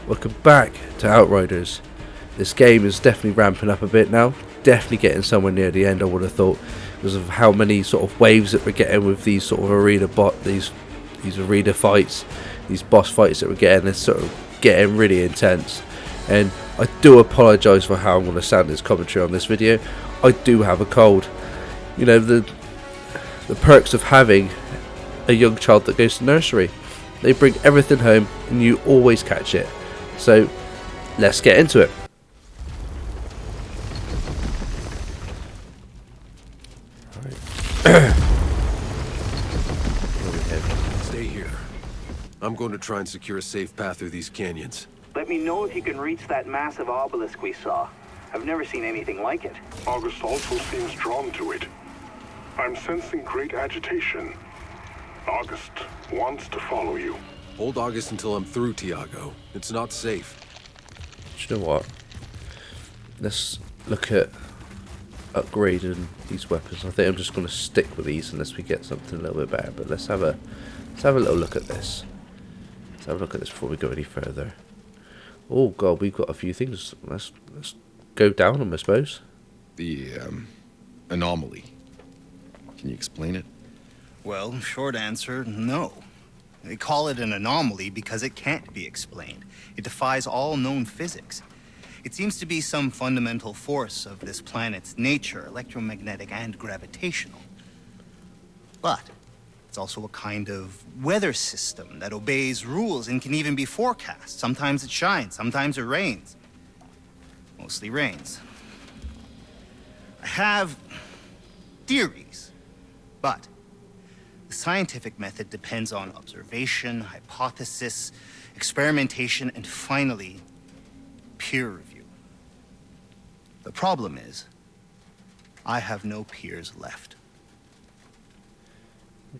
Welcome back to Outriders. This game is definitely ramping up a bit now. Definitely getting somewhere near the end, I would have thought, because of how many sort of waves that we're getting with these sort of these arena fights, these boss fights that we're getting. It's sort of getting really intense. And I do apologise for how I'm going to sound this commentary on this video. I do have a cold. You know, the perks of having a young child that goes to nursery. They bring everything home and you always catch it. So let's get into it. Stay here. I'm going to try and secure a safe path through these canyons. Let me know if you can reach that massive obelisk we saw. I've never seen anything like it. August also seems drawn to it. I'm sensing great agitation. August wants to follow you. Hold August until I'm through, Tiago. It's not safe. Do you know what? Let's look at upgrading these weapons. I think I'm just going to stick with these unless we get something a little bit better. But let's have a little look at this. Let's have a look at this before we go any further. Oh god, we've got a few things. Let's go down them, I suppose. The anomaly. Can you explain it? Well, short answer, no. They call it an anomaly because it can't be explained. It defies all known physics. It seems to be some fundamental force of this planet's nature, electromagnetic and gravitational. But it's also a kind of weather system that obeys rules and can even be forecast. Sometimes it shines, sometimes it rains. Mostly rains. I have theories, but the scientific method depends on observation, hypothesis, experimentation, and finally, peer review. The problem is, I have no peers left.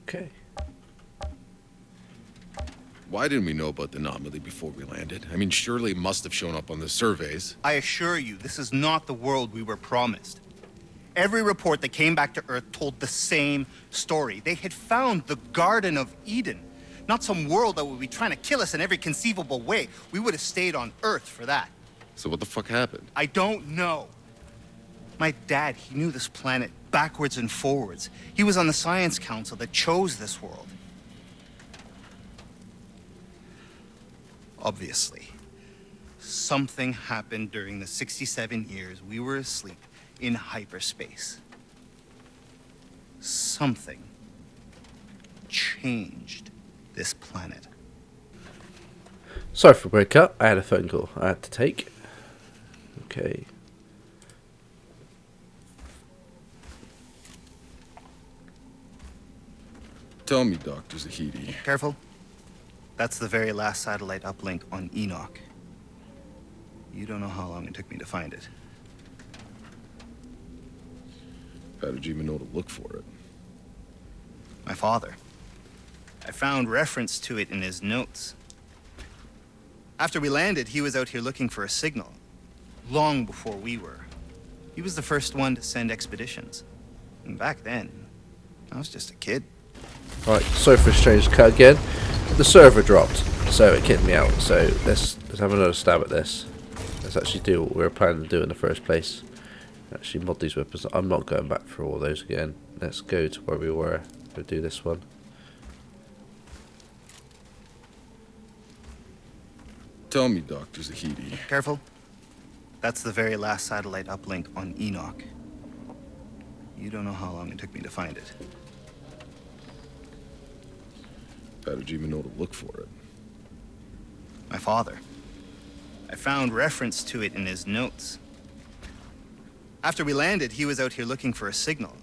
Okay. Why didn't we know about the anomaly before we landed? I mean, surely it must have shown up on the surveys. I assure you, this is not the world we were promised. Every report that came back to Earth told the same story. They had found the Garden of Eden, not some world that would be trying to kill us in every conceivable way. We would have stayed on Earth for that. So what the fuck happened? I don't know. My dad, he knew this planet backwards and forwards. He was on the science council that chose this world. Obviously, something happened during the 67 years we were asleep in hyperspace. Something changed this planet. Sorry for the break up. I had a phone call I had to take. Okay. Tell me, Dr. Zahidi. Careful. That's the very last satellite uplink on Enoch. You don't know how long it took me to find it. How did you even know to look for it? My father. I found reference to it in his notes. After we landed, he was out here looking for a signal. Long before we were. He was the first one to send expeditions. And back then, I was just a kid. Right, sorry for a strange cut again. The server dropped, so it kicked me out. So let's have another stab at this. Let's actually do what we were planning to do in the first place. Actually mod these weapons. I'm not going back for all those again. Let's go to where we were. We'll do this one. Tell me, Dr. Zahidi. Careful. That's the very last satellite uplink on Enoch. You don't know how long it took me to find it. How did you even know to look for it? My father. I found reference to it in his notes. After we landed, he was out here looking for a signal.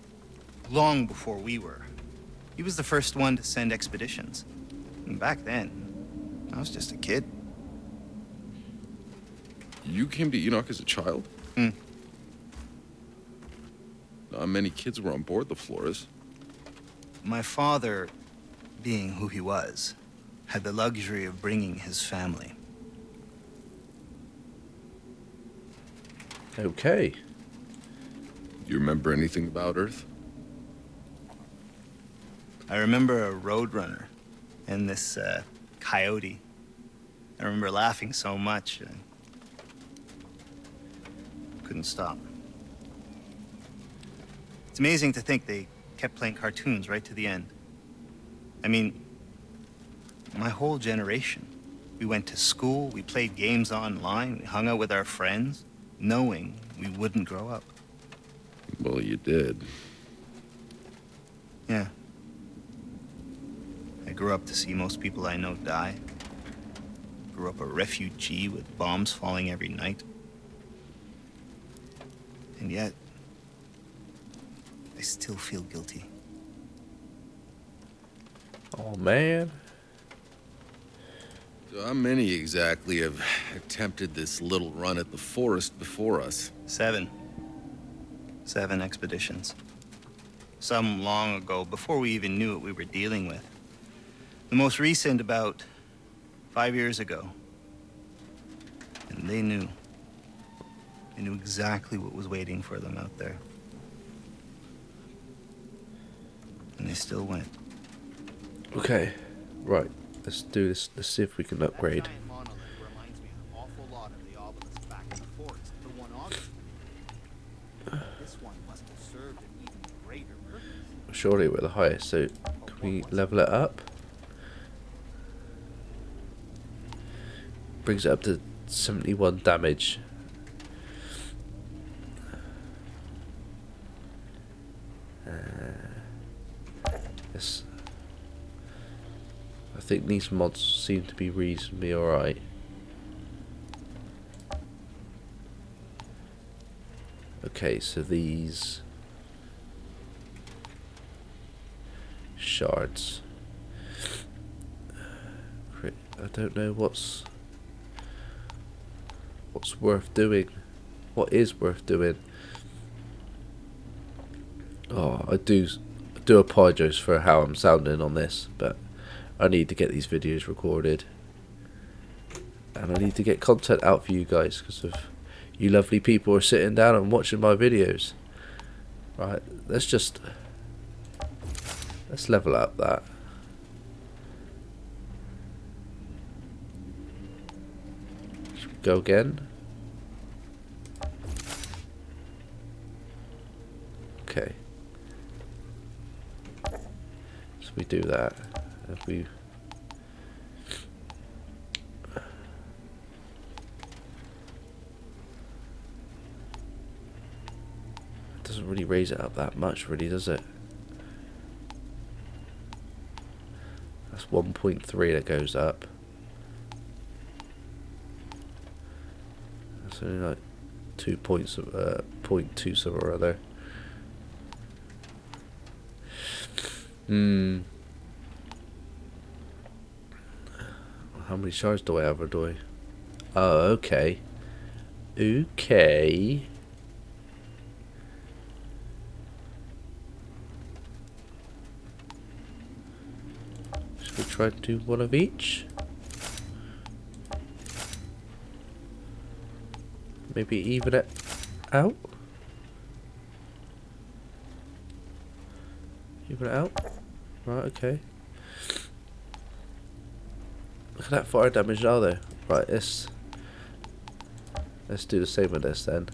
Long before we were. He was the first one to send expeditions. And back then, I was just a kid. You came to Enoch as a child? Not many kids were on board the Flores. My father, being who he was, had the luxury of bringing his family. Okay. Do you remember anything about Earth? I remember a roadrunner and this coyote. I remember laughing so much. I couldn't stop. It's amazing to think they kept playing cartoons right to the end. I mean, my whole generation. We went to school, we played games online, we hung out with our friends, knowing we wouldn't grow up. Well, you did. Yeah. I grew up to see most people I know die. Grew up a refugee with bombs falling every night. And yet, I still feel guilty. Oh man. So how many exactly have attempted this little run at the forest before us? 7 expeditions. Some long ago, before we even knew what we were dealing with. The most recent about 5 years ago. And they knew. They knew exactly what was waiting for them out there. And they still went. Okay, right. Let's do this. Let's see if we can upgrade. That giant monolith reminds me an awful lot of the obelisk back in the forest, the one August. This one must have served an even greater purpose. Surely we're the highest, so can we level it up? Brings it up to 71 damage. Yes. I think these mods seem to be reasonably alright. Okay, so these shards. I don't know what's worth doing. What is worth doing? Oh, I do apologise for how I'm sounding on this, but I need to get these videos recorded, and I need to get content out for you guys because of you lovely people are sitting down and watching my videos. Right, let's level up that. Should we go again? Okay. So we do that. If we doesn't really raise it up that much, really, does it? That's 1.3 that goes up. That's only like 2 points of 0.2 some or other. How many shards do I have, or do I? Oh, okay. Okay. Should we try to do one of each? Maybe even it out? Even it out? Right, okay. Look at that fire damage now though. Right, let's do the same with this then.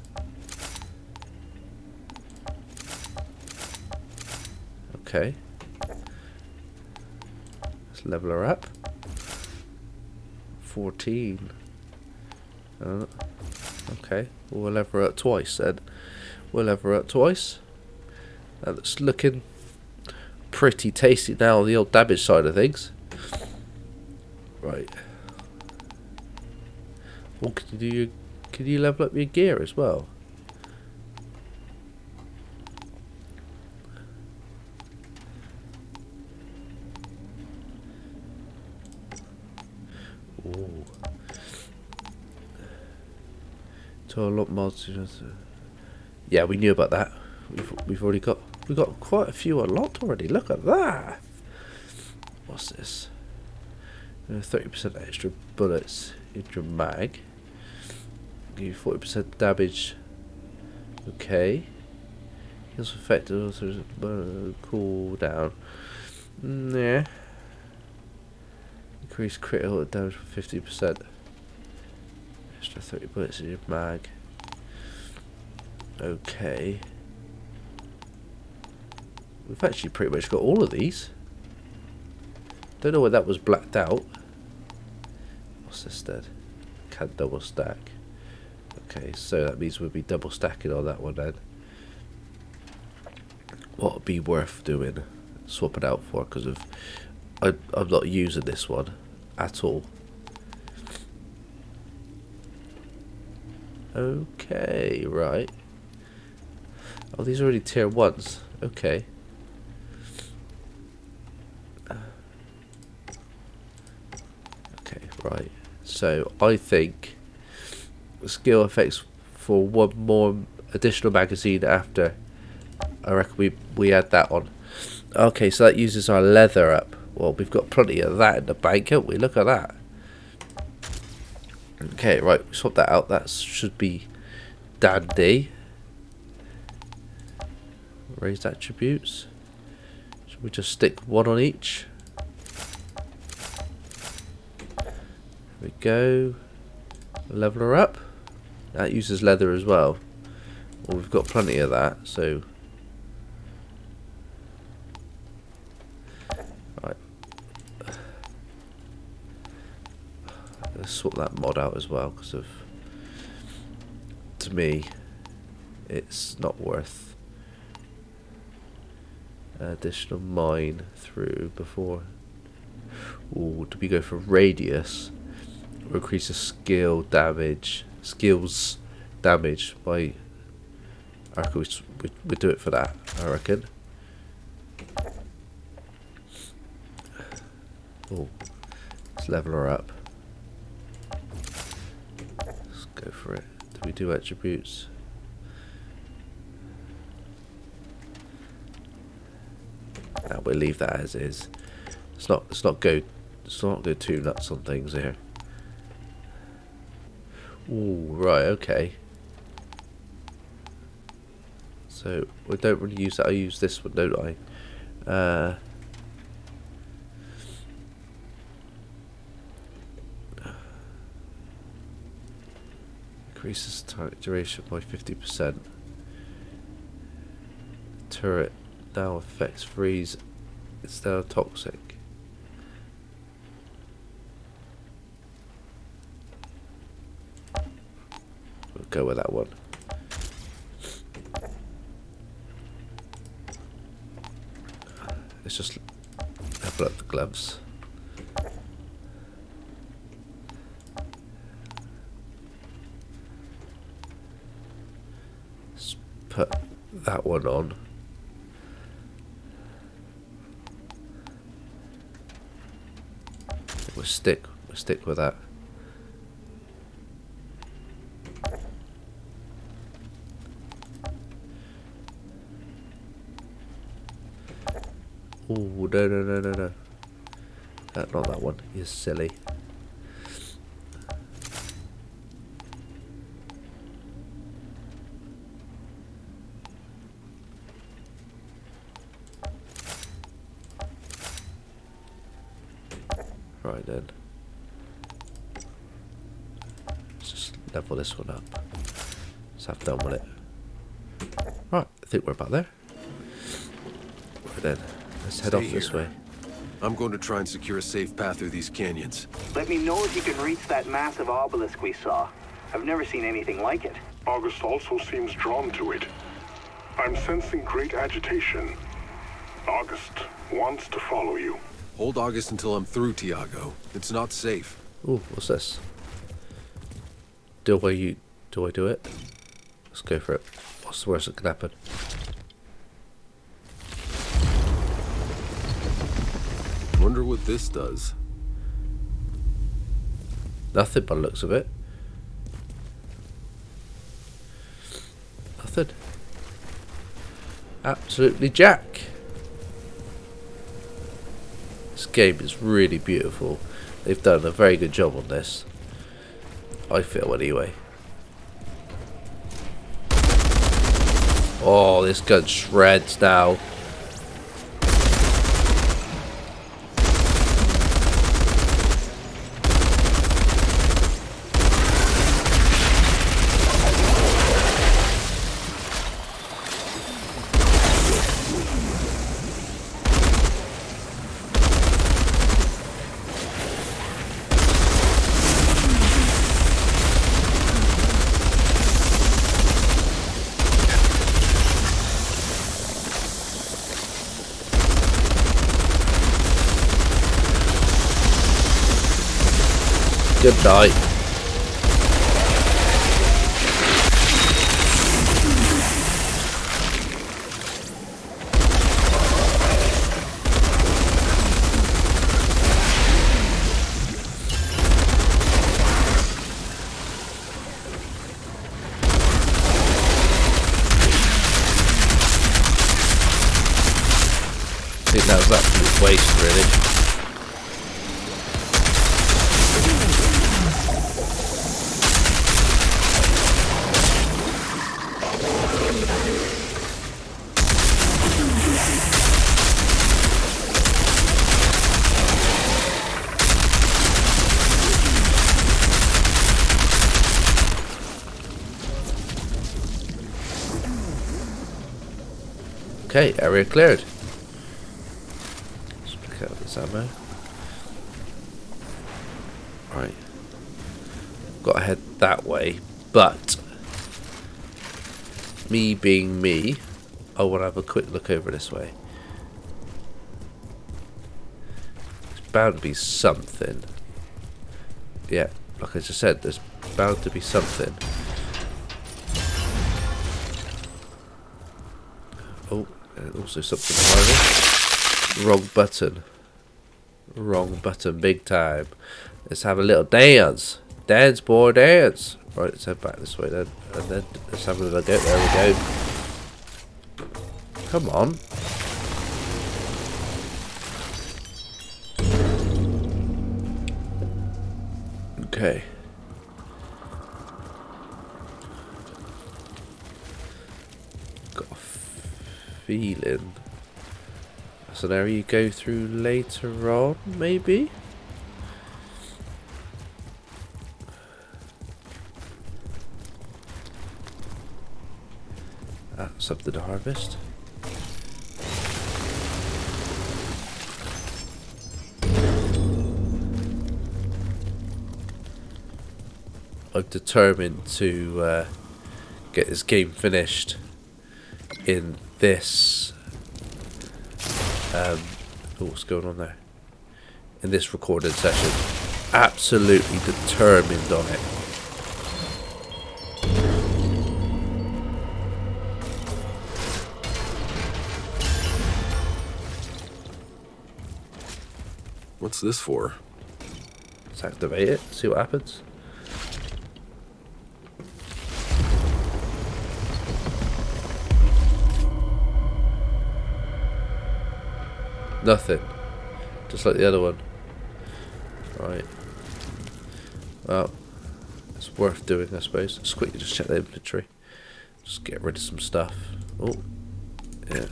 Okay. Let's level her up. 14. Okay, we'll level her up twice then. We'll level her up twice. That's looking pretty tasty now on the old damage side of things. Right. Well, can you level up your gear as well? Ooh. So a lot more. Yeah, we knew about that. We've got quite a few unlocked already. Look at that. What's this? 30% extra bullets in your mag. Give you 40% damage. Okay. Heals effective. Also cool down. Yeah. Increase critical damage for 50%. Extra 30 bullets in your mag. Okay. We've actually pretty much got all of these. Don't know why that was blacked out. What's this then? Can't double stack. Okay, so that means we'll be double stacking on that one then. What would be worth doing? Swap it out for, because of I'm not using this one at all. Okay, right. Oh, these are already tier 1s. Okay. Okay, right. So I think skill effects for one more additional magazine after. I reckon we add that on. Okay, so that uses our leather up. Well, we've got plenty of that in the bank, haven't we? Look at that. Okay, right, swap that out. That should be dandy. Raised attributes. Should we just stick one on each? There we go. Level her up. That uses leather as well. Well, we've got plenty of that, so. Right. Let's swap that mod out as well, because of. To me, it's not worth. Additional mine through before. Ooh, do we go for radius? Increase the skill damage, skills damage by. I reckon we do it for that. I reckon. Oh, let's level her up. Let's go for it. Do we do attributes? Now we'll leave that as is. Let's not go too nuts on things here. Ooh, right, okay. So we don't really use that. I use this one, don't I? Increases target duration by 50%. Turret now affects freeze instead of toxic. We'll go with that one. Let's just level up the gloves. Let's put that one on. We'll stick with that. Oh, no. Not that one. You're silly. Right then. Let's just level this one up. Let's have done with it. Right, I think we're about there. Right then. Let's head off this way. I'm going to try and secure a safe path through these canyons. Let me know if you can reach that massive obelisk we saw. I've never seen anything like it. August also seems drawn to it. I'm sensing great agitation. August wants to follow you. Hold August until I'm through, Tiago. It's not safe. Ooh, what's this? Do I do it? Let's go for it. What's the worst that can happen? Wonder what this does. Nothing by the looks of it. Nothing. Absolutely jack. This game is really beautiful. They've done a very good job on this. I feel anyway. Oh, this gun shreds now. Good night. I think that was absolute waste, really. Okay, area cleared. Let's pick out this ammo. Right. Got to head that way, but me being me, I want to have a quick look over this way. There's bound to be something. Yeah, like I just said, there's bound to be something. Oh, and also something behind me. Wrong button. Wrong button big time. Let's have a little dance. Dance, boy, dance. Right, let's head back this way then. And then let's have a little go. There we go. Come on. Okay. Got a feeling that's an area you go through later on, maybe? Ah, something to harvest. I'm determined to get this game finished in this what's going on there? In this recorded session. Absolutely determined on it. What's this for? Let's activate it, see what happens. Nothing. Just like the other one. Right. Well, it's worth doing, I suppose. Let's quickly just check the inventory. Just get rid of some stuff. Oh. Yeah.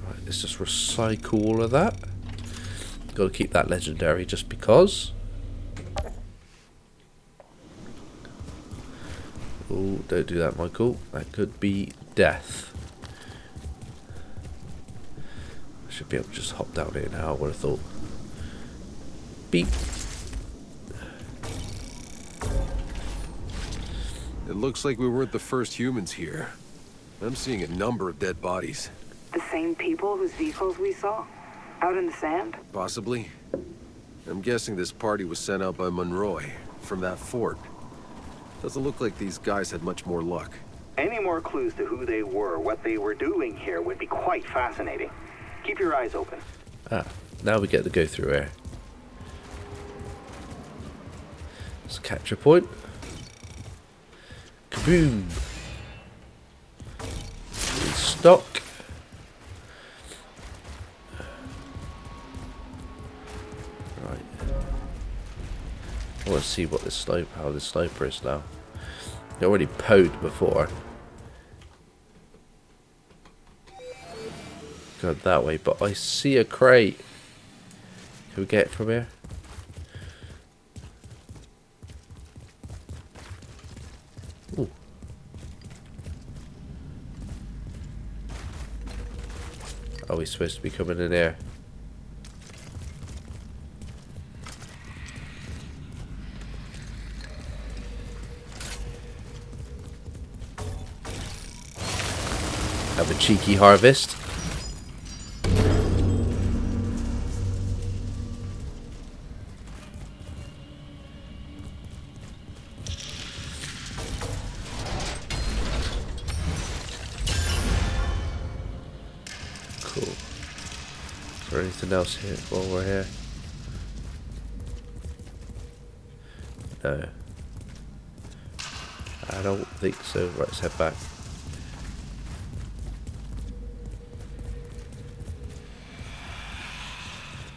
Right, let's just recycle all of that. Got to keep that legendary just because. Oh, don't do that, Michael. That could be death. I should be able to just hop down here now, I would have thought. Beep. It looks like we weren't the first humans here. I'm seeing a number of dead bodies. The same people whose vehicles we saw? Out in the sand? Possibly. I'm guessing this party was sent out by Monroy from that fort. Doesn't look like these guys had much more luck. Any more clues to who they were, what they were doing here would be quite fascinating. Keep your eyes open. Ah, now we get to go through here. It's a capture point. Kaboom! Stock. Right. I want to see what this slope, how this sloper is now. I already poed before. Go that way, but I see a crate. Can we get it from here? Ooh. Are we supposed to be coming in here? Have a cheeky harvest. Cool. Is there anything else here while we're here? No. I don't think so. Right, let's head back.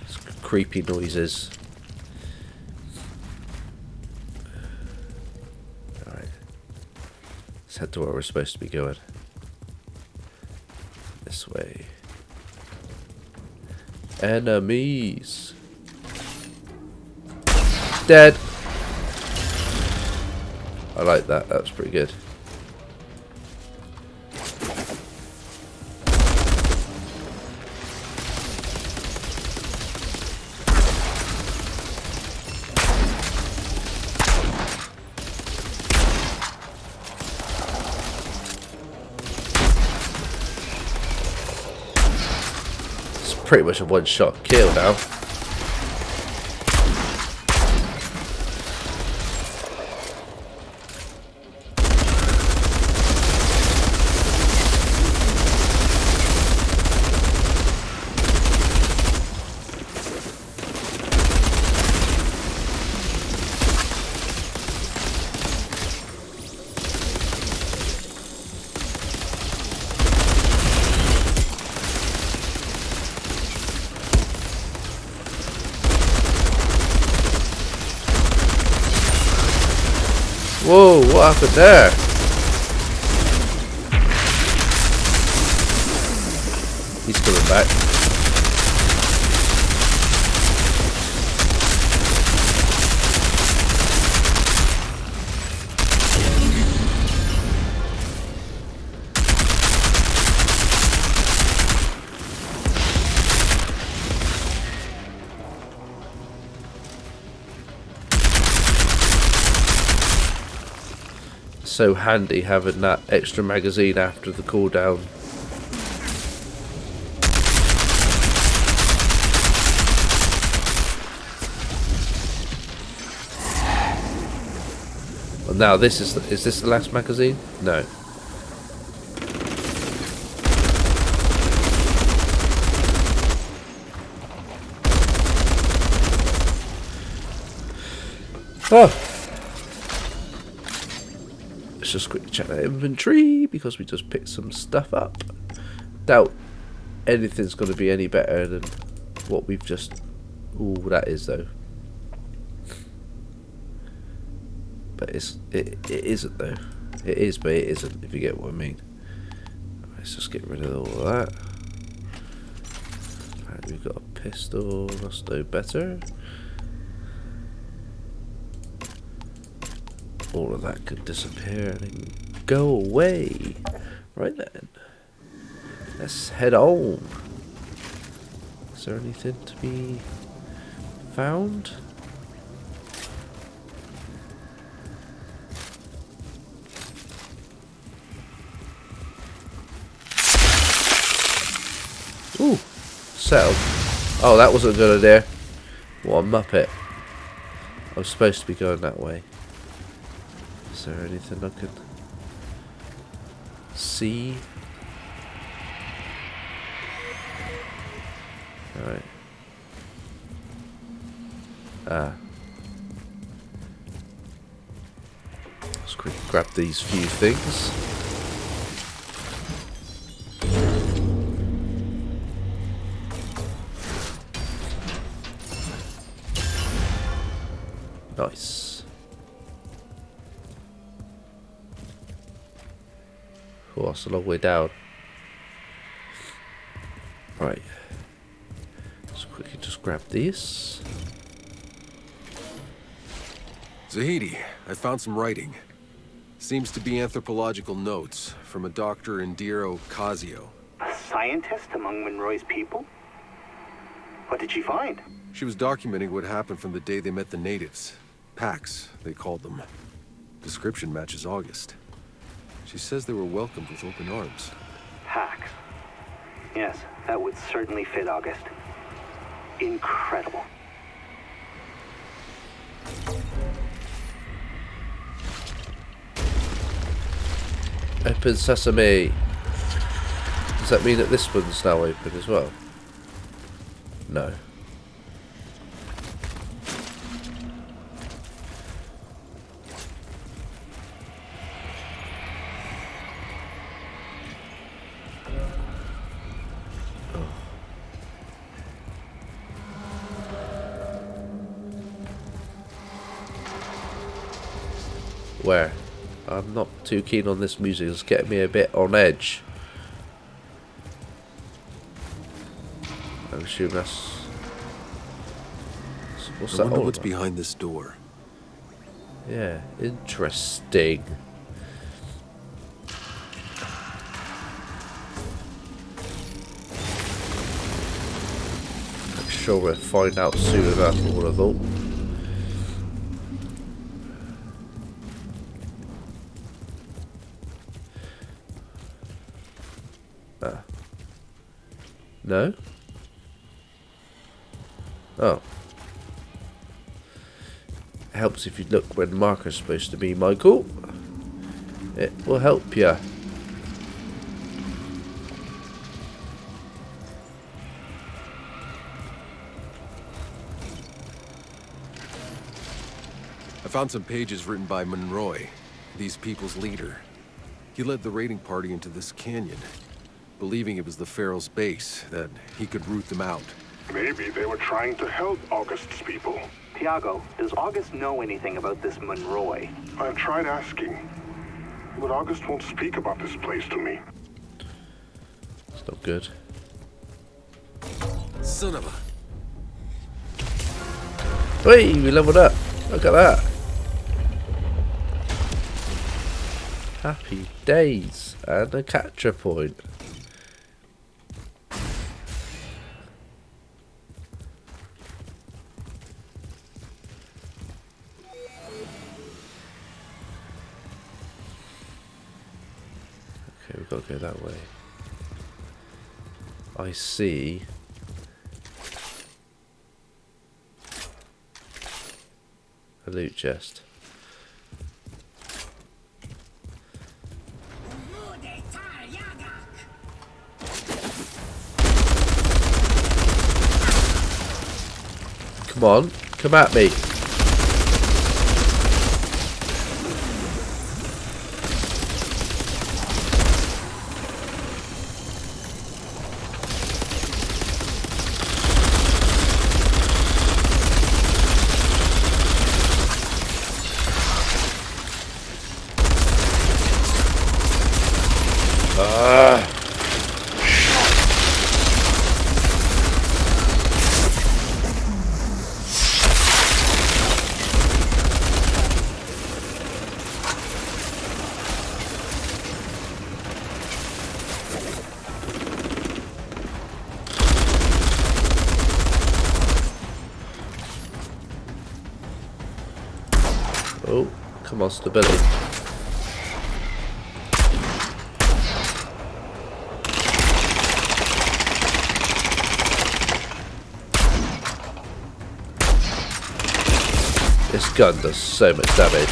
It's creepy noises. Alright. Let's head to where we're supposed to be going. This way. Enemies. Dead. I like that. That was pretty good. It's pretty much a one-shot kill now. Whoa, what happened there? He's coming back. So handy having that extra magazine after the cooldown. Well, now this is this the last magazine? No. Oh. Let's just quickly check that inventory because we just picked some stuff up. Doubt anything's going to be any better than what we've just... Ooh, that is though. But it isn't though. It is, but it isn't, if you get what I mean. Let's just get rid of all of that. Right, we've got a pistol, that's no better. All of that could disappear and go away. Right then. Let's head on. Is there anything to be found? Ooh, settled. Oh, that wasn't a good idea. What a muppet. I was supposed to be going that way. Is there anything I could see? Alright. Let's quickly grab these few things. Nice. Oh, that's a long way down. Right. Let's quickly just grab these. Zahidi, I found some writing. Seems to be anthropological notes from a Dr. Indiro Casio. A scientist among Monroy's people? What did she find? She was documenting what happened from the day they met the natives. Packs, they called them. Description matches August. She says they were welcomed with open arms. Hacks. Yes, that would certainly fit August. Incredible. Open sesame. Does that mean that this one's now open as well? No. Where? I'm not too keen on this music. It's getting me a bit on edge. I assume that's... What's I that wonder all what's about? behind this door. Yeah, interesting. I'm sure we'll find out soon enough, I would have thought. No? Oh. It helps if you look where the marker's supposed to be, Michael. It will help you. I found some pages written by Monroy, these people's leader. He led the raiding party into this canyon, believing it was the Pharaoh's base, that he could root them out. Maybe they were trying to help August's people. Tiago, does August know anything about this Monroy? I've tried asking, but August won't speak about this place to me. It's not good. Son of a... Wait, we leveled up. Look at that. Happy days. And a capture point. Okay, we've got to go that way. I see. A loot chest. Come on, come at me. Oh, come on, stability. This gun does so much damage.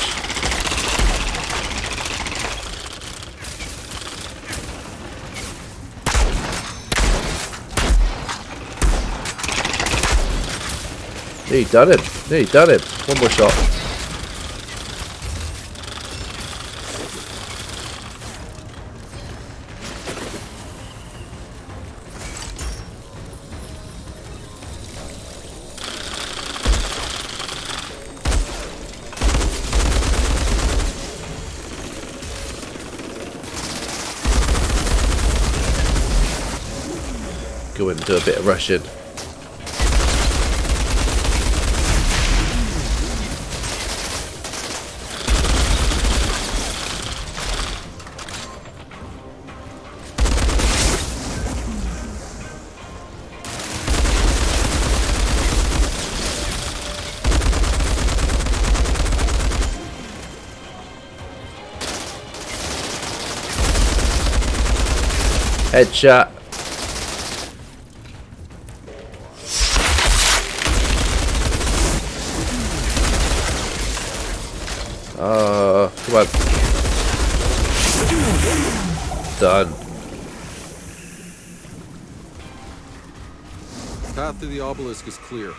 Nearly done him. Nearly done him. One more shot. Go in and do a bit of rushing. Headshot. Come on. Done. Path to the obelisk is clear.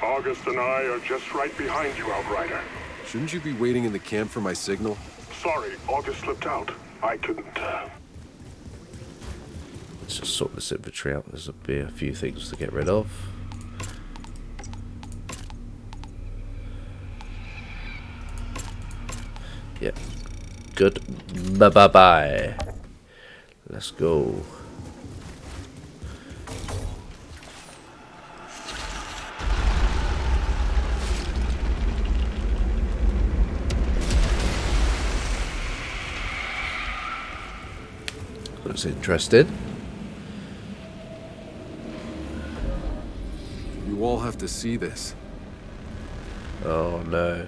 August and I are just right behind you, Outrider. Shouldn't you be waiting in the camp for my signal? Sorry, August slipped out. I couldn't. Let's just sort this inventory out. There's be a few things to get rid of. Yeah. Good. Bye-bye. Let's go. Looks interesting. You all have to see this. Oh no.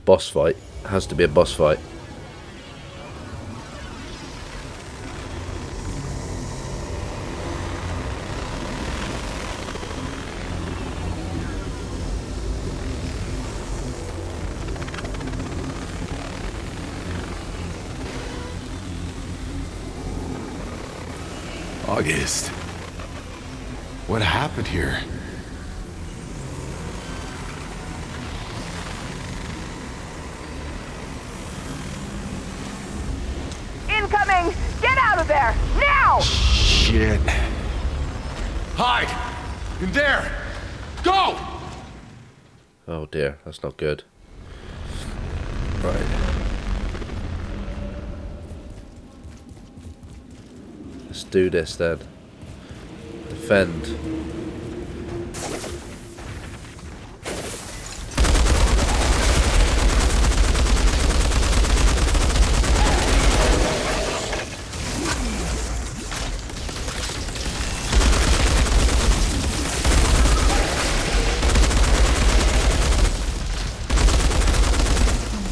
Boss fight. Has to be a boss fight. August. What happened here? Incoming! Get out of there! Now! Shit. Hide! In there! Go! Oh dear, that's not good. Right. Let's do this then. Defend.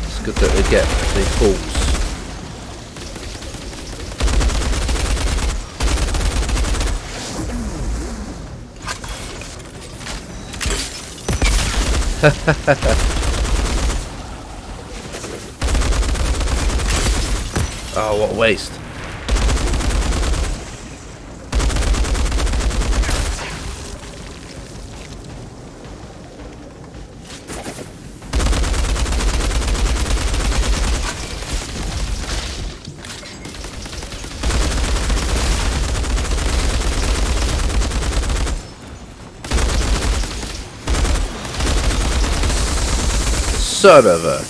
It's good that they get the falls. Oh, what a waste. Son of a...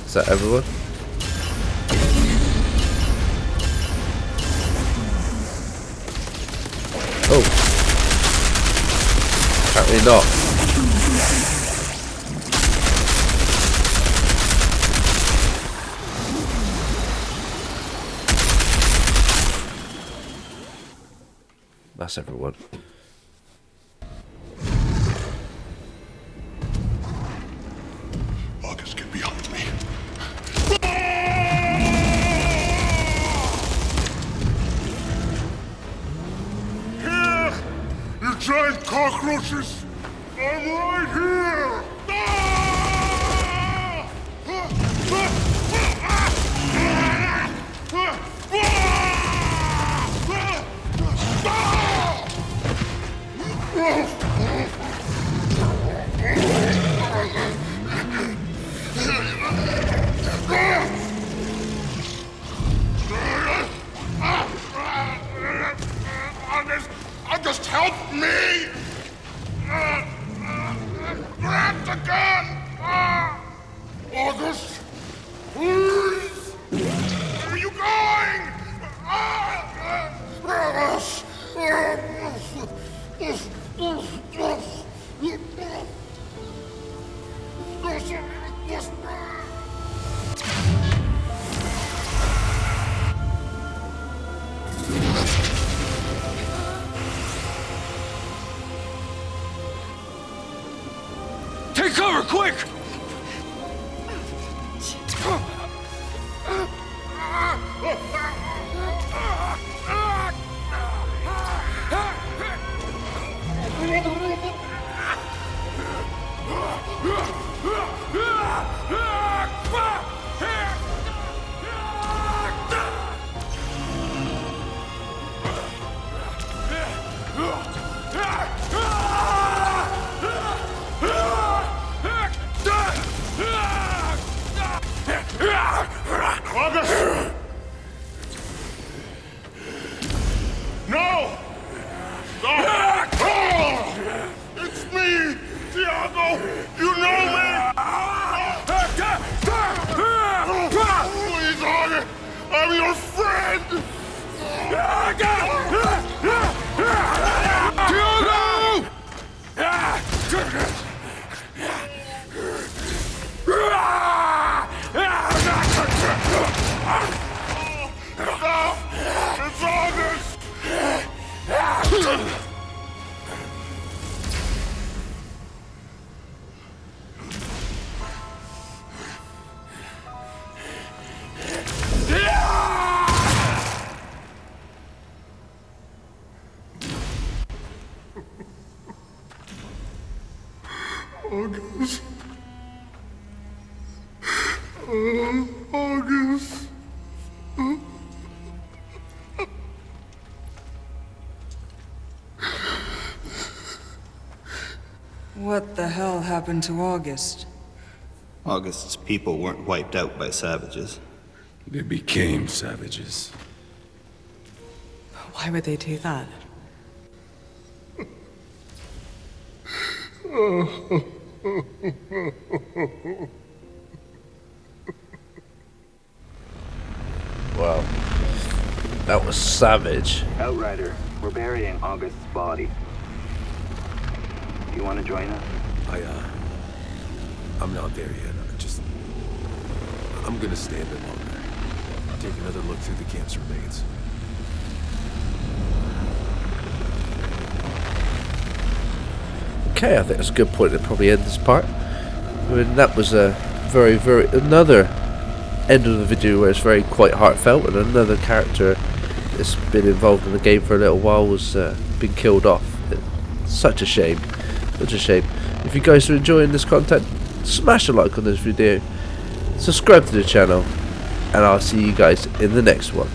Is that everyone? Oh. Apparently not. That's everyone. August, get behind me. Here! You giant cockroaches! I'm right here! August, help me! Grab the gun! August, please! Where are you going? Take cover, quick! August! No! Stop! Oh! It's me, Tiago! You know me! Please, August! I'm your friend! Stop! It's August! August. August. What the hell happened to August? August's people weren't wiped out by savages. They became savages. Why would they do that? Wow. That was savage. Outrider, we're burying August's body. Do you want to join us? I'm not there yet. I'm gonna stay a bit longer. Take another look through the camp's remains. Okay, I think that's a good point to probably end this part. I mean, that was a another end of the video where it's quite heartfelt, and another character that's been involved in the game for a little while was been killed off. Such a shame. Such a shame. If you guys are enjoying this content, smash a like on this video, subscribe to the channel, and I'll see you guys in the next one.